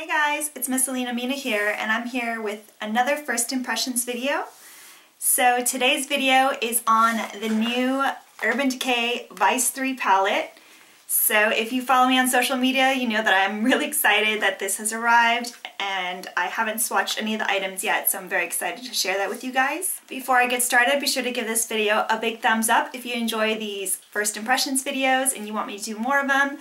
Hey guys, it's Miss Alina here, and I'm here with another first impressions video. So today's video is on the new Urban Decay Vice3 palette. So if you follow me on social media, you know that I'm really excited that this has arrived, and I haven't swatched any of the items yet, so I'm very excited to share that with you guys. Before I get started, be sure to give this video a big thumbs up if you enjoy these first impressions videos and you want me to do more of them.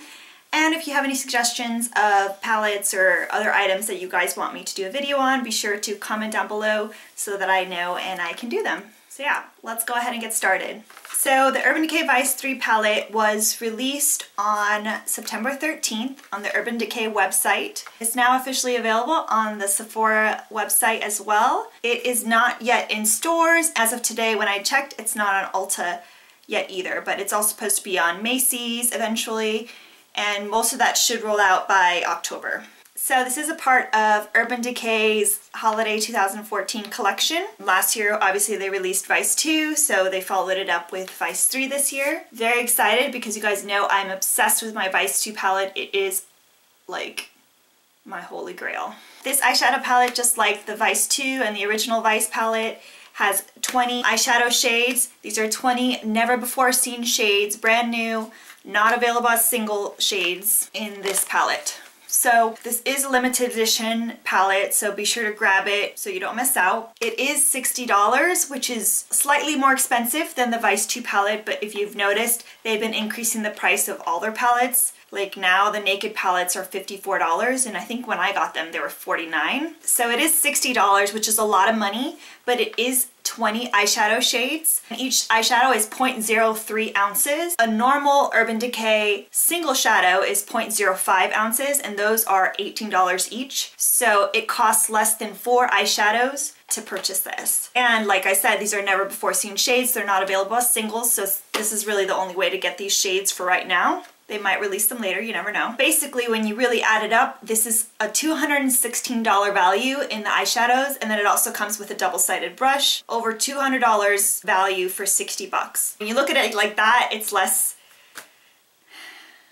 And if you have any suggestions of palettes or other items that you guys want me to do a video on, be sure to comment down below so that I know and I can do them. So yeah, let's go ahead and get started. So the Urban Decay Vice3 palette was released on September 13th on the Urban Decay website. It's now officially available on the Sephora website as well. It is not yet in stores. As of today when I checked, it's not on Ulta yet either, but it's all supposed to be on Macy's eventually. And most of that should roll out by October. So this is a part of Urban Decay's Holiday 2014 collection. Last year, obviously, they released Vice 2, so they followed it up with Vice 3 this year. Very excited because you guys know I'm obsessed with my Vice 2 palette. It is like my holy grail. This eyeshadow palette, just like the Vice 2 and the original Vice palette, has 20 eyeshadow shades. These are 20 never before seen shades, brand new. Not available as single shades in this palette. So this is a limited edition palette, so be sure to grab it so you don't miss out. It is $60, which is slightly more expensive than the Vice 2 palette, but if you've noticed, they've been increasing the price of all their palettes. Like now the Naked palettes are $54, and I think when I got them they were $49. So it is $60, which is a lot of money, but it is 20 eyeshadow shades. Each eyeshadow is 0.03 ounces. A normal Urban Decay single shadow is 0.05 ounces, and those are $18 each. So it costs less than 4 eyeshadows to purchase this. And like I said, these are never before seen shades. They're not available as singles, so this is really the only way to get these shades for right now. They might release them later, you never know. Basically, when you really add it up, this is a $216 value in the eyeshadows, and then it also comes with a double-sided brush. Over $200 value for 60 bucks. When you look at it like that, it's less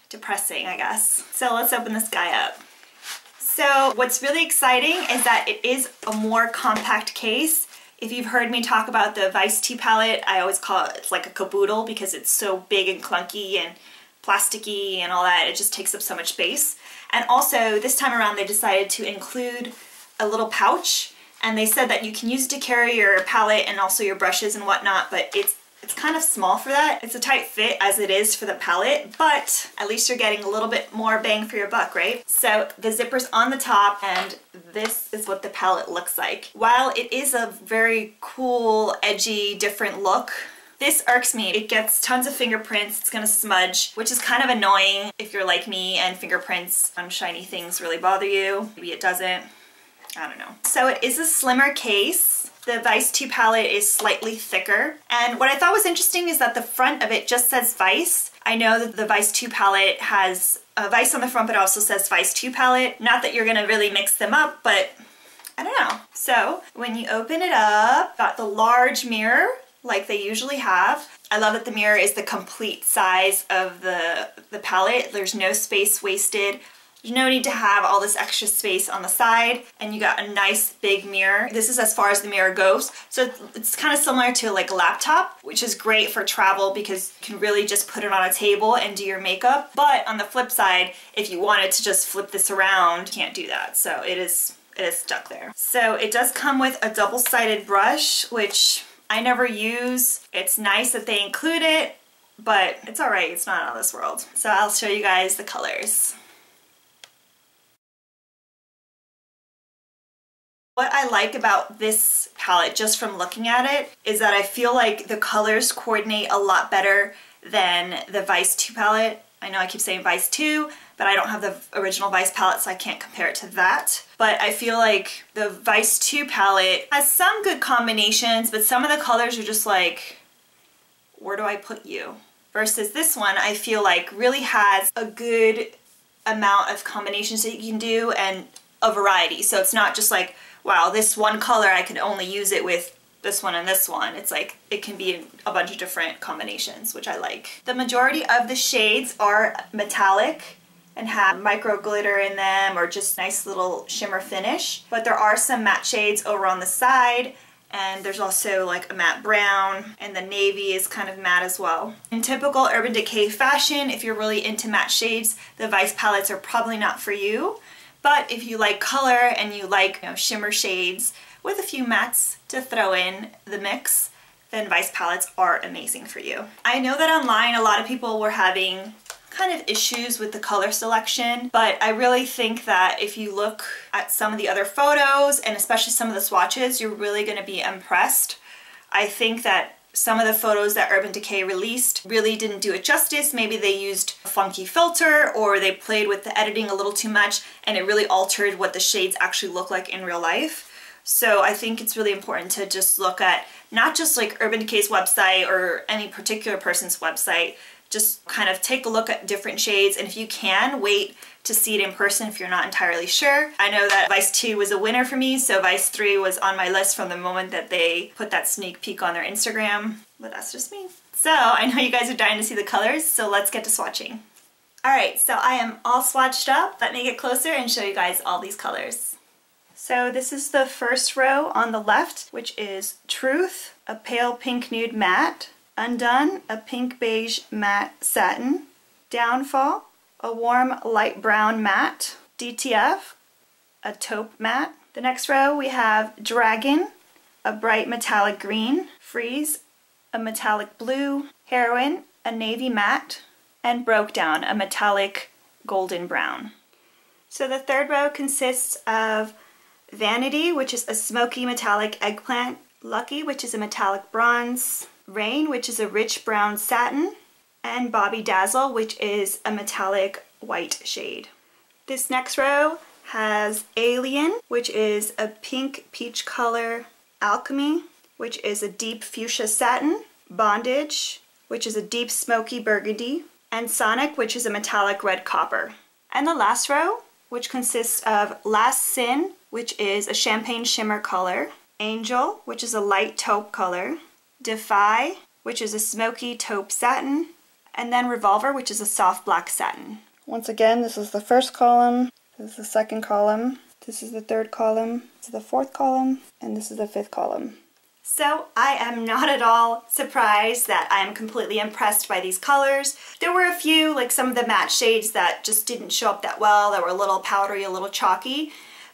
depressing, I guess. So let's open this guy up. So what's really exciting is that it is a more compact case. If you've heard me talk about the Vice 2 palette, I always call it, it's like a caboodle because it's so big and clunky and plasticky and all that. It just takes up so much space. And also this time around they decided to include a little pouch, and they said that you can use it to carry your palette and also your brushes and whatnot, but it's kind of small for that. It's a tight fit as it is for the palette, but at least you're getting a little bit more bang for your buck, right? So the zipper's on the top, and this is what the palette looks like. While it is a very cool, edgy, different look, this irks me. It gets tons of fingerprints. It's gonna smudge, which is kind of annoying if you're like me and fingerprints on shiny things really bother you. Maybe it doesn't. I don't know. So it is a slimmer case. The Vice 2 palette is slightly thicker. And what I thought was interesting is that the front of it just says Vice. I know that the Vice 2 palette has a Vice on the front, but it also says Vice 2 palette. Not that you're gonna really mix them up, but I don't know. So when you open it up, got the large mirror like they usually have. I love that the mirror is the complete size of the palette. There's no space wasted. There's no need to have all this extra space on the side, and you got a nice big mirror. This is as far as the mirror goes. So it's kind of similar to like a laptop, which is great for travel because you can really just put it on a table and do your makeup. But on the flip side, if you wanted to just flip this around, you can't do that. So it is stuck there. So it does come with a double-sided brush, which I never use. It's nice that they include it, but it's alright, it's not out of this world. So I'll show you guys the colors. What I like about this palette, just from looking at it, is that I feel like the colors coordinate a lot better than the Vice 2 palette. I know I keep saying Vice 2, but I don't have the original Vice palette, so I can't compare it to that. But I feel like the Vice 2 palette has some good combinations, but some of the colors are just like, where do I put you? Versus this one, I feel like really has a good amount of combinations that you can do and a variety. So it's not just like, wow, this one color I can only use it with this one and this one. It's like it can be a bunch of different combinations, which I like. The majority of the shades are metallic, and have micro glitter in them or just nice little shimmer finish. But there are some matte shades over on the side, and there's also like a matte brown, and the navy is kind of matte as well. In typical Urban Decay fashion, if you're really into matte shades, the Vice palettes are probably not for you. But if you like color and you like, shimmer shades with a few mattes to throw in the mix, then Vice palettes are amazing for you. I know that online a lot of people were having kind of issues with the color selection, but I really think that if you look at some of the other photos and especially some of the swatches, you're really going to be impressed. I think that some of the photos that Urban Decay released really didn't do it justice. Maybe they used a funky filter or they played with the editing a little too much and it really altered what the shades actually look like in real life. So I think it's really important to just look at not just like Urban Decay's website or any particular person's website. Just kind of take a look at different shades, and if you can, wait to see it in person if you're not entirely sure. I know that Vice 2 was a winner for me, so Vice 3 was on my list from the moment that they put that sneak peek on their Instagram, but that's just me. So I know you guys are dying to see the colors, so let's get to swatching. Alright, so I am all swatched up. Let me get closer and show you guys all these colors. So this is the first row on the left, which is Truth, a pale pink nude matte. Undone, a pink beige matte satin. Downfall, a warm light brown matte. DTF, a taupe matte. The next row we have Dragon, a bright metallic green. Freeze, a metallic blue. Heroine, a navy matte. And Broke Down, a metallic golden brown. So the third row consists of Vanity, which is a smoky metallic eggplant. Lucky, which is a metallic bronze. Rain, which is a rich brown satin, and Bobby Dazzle, which is a metallic white shade. This next row has Alien, which is a pink peach color. Alchemy, which is a deep fuchsia satin. Bondage, which is a deep smoky burgundy. And Sonic, which is a metallic red copper. And the last row, which consists of Last Sin, which is a champagne shimmer color. Angel, which is a light taupe color. Defy, which is a smoky taupe satin, and then Revolver, which is a soft black satin. Once again, this is the first column, this is the second column, this is the third column, this is the fourth column, and this is the fifth column. So I am not at all surprised that I am completely impressed by these colors. There were a few, like some of the matte shades that just didn't show up that well, that were a little powdery, a little chalky,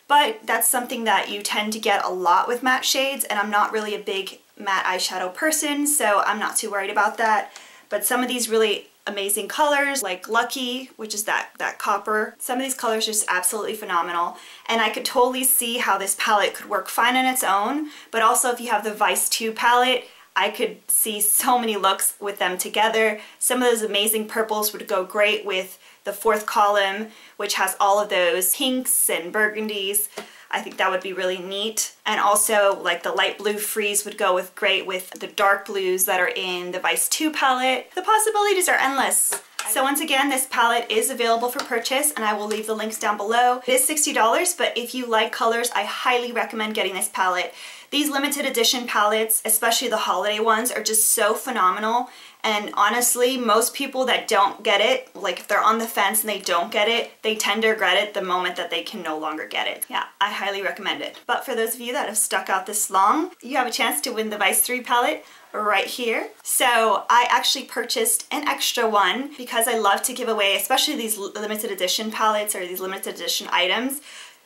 but that's something that you tend to get a lot with matte shades, and I'm not really a big matte eyeshadow person, so I'm not too worried about that. But some of these really amazing colors, like Lucky, which is that copper, some of these colors are just absolutely phenomenal, and I could totally see how this palette could work fine on its own, but also if you have the Vice 2 palette, I could see so many looks with them together. Some of those amazing purples would go great with the fourth column, which has all of those pinks and burgundies. I think that would be really neat. And also like the light blue Freeze would go great with the dark blues that are in the Vice 2 palette. The possibilities are endless. So once again, this palette is available for purchase, and I will leave the links down below. It is $60, but if you like colors, I highly recommend getting this palette. These limited edition palettes, especially the holiday ones, are just so phenomenal. And honestly, most people that don't get it, like if they're on the fence and they don't get it, they tend to regret it the moment that they can no longer get it. Yeah, I highly recommend it. But for those of you that have stuck out this long, you have a chance to win the Vice 3 palette right here. So I actually purchased an extra one because I love to give away, especially these limited edition palettes or these limited edition items,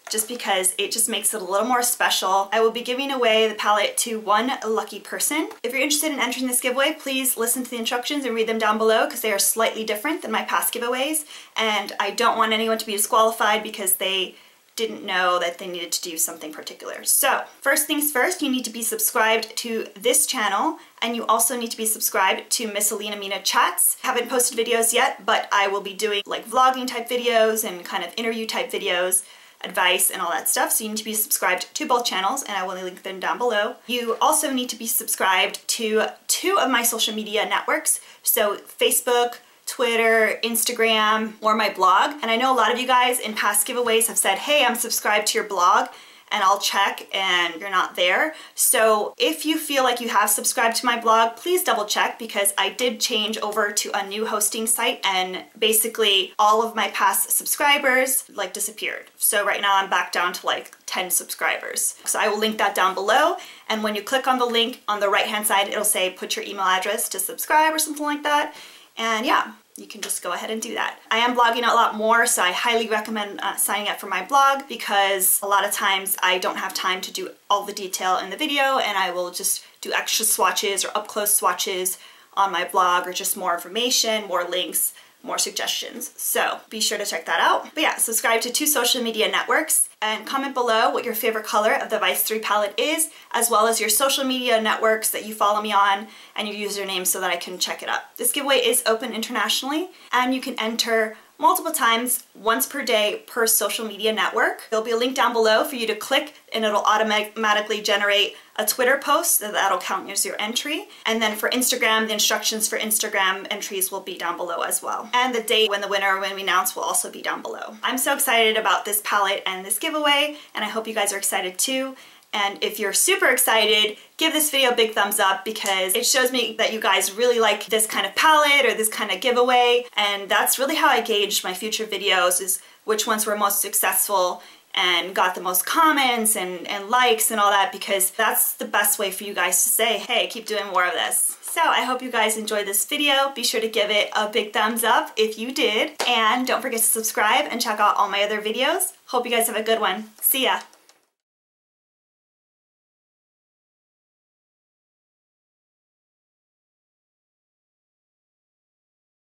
just because it just makes it a little more special. I will be giving away the palette to one lucky person. If you're interested in entering this giveaway, please listen to the instructions and read them down below because they are slightly different than my past giveaways, and I don't want anyone to be disqualified because they didn't know that they needed to do something particular. So first things first, you need to be subscribed to this channel, and you also need to be subscribed to Miss Alina Chats. I haven't posted videos yet, but I will be doing like vlogging type videos and kind of interview type videos, advice and all that stuff, so you need to be subscribed to both channels, and I will link them down below. You also need to be subscribed to 2 of my social media networks, so Facebook, Twitter, Instagram, or my blog. And I know a lot of you guys in past giveaways have said, hey, I'm subscribed to your blog, and I'll check and you're not there. So if you feel like you have subscribed to my blog, please double check, because I did change over to a new hosting site and basically all of my past subscribers like disappeared. So right now I'm back down to like 10 subscribers. So I will link that down below, and when you click on the link on the right hand side, it'll say put your email address to subscribe or something like that. And yeah, you can just go ahead and do that. I am blogging a lot more, so I highly recommend signing up for my blog, because a lot of times I don't have time to do all the detail in the video, and I will just do extra swatches or up close swatches on my blog, or just more information, more links, more suggestions. So be sure to check that out. But yeah, subscribe to 2 social media networks and comment below what your favorite color of the Vice3 palette is, as well as your social media networks that you follow me on and your username so that I can check it up. This giveaway is open internationally, and you can enter multiple times, once per day per social media network. There'll be a link down below for you to click, and it'll automatically generate a Twitter post that'll count as your entry. And then for Instagram, the instructions for Instagram entries will be down below as well. And the date when we announce will also be down below. I'm so excited about this palette and this giveaway, and I hope you guys are excited too. And if you're super excited, give this video a big thumbs up, because it shows me that you guys really like this kind of palette or this kind of giveaway. And that's really how I gauge my future videos, is which ones were most successful and got the most comments and likes and all that, because that's the best way for you guys to say, hey, keep doing more of this. So I hope you guys enjoyed this video. Be sure to give it a big thumbs up if you did. And don't forget to subscribe and check out all my other videos. Hope you guys have a good one. See ya.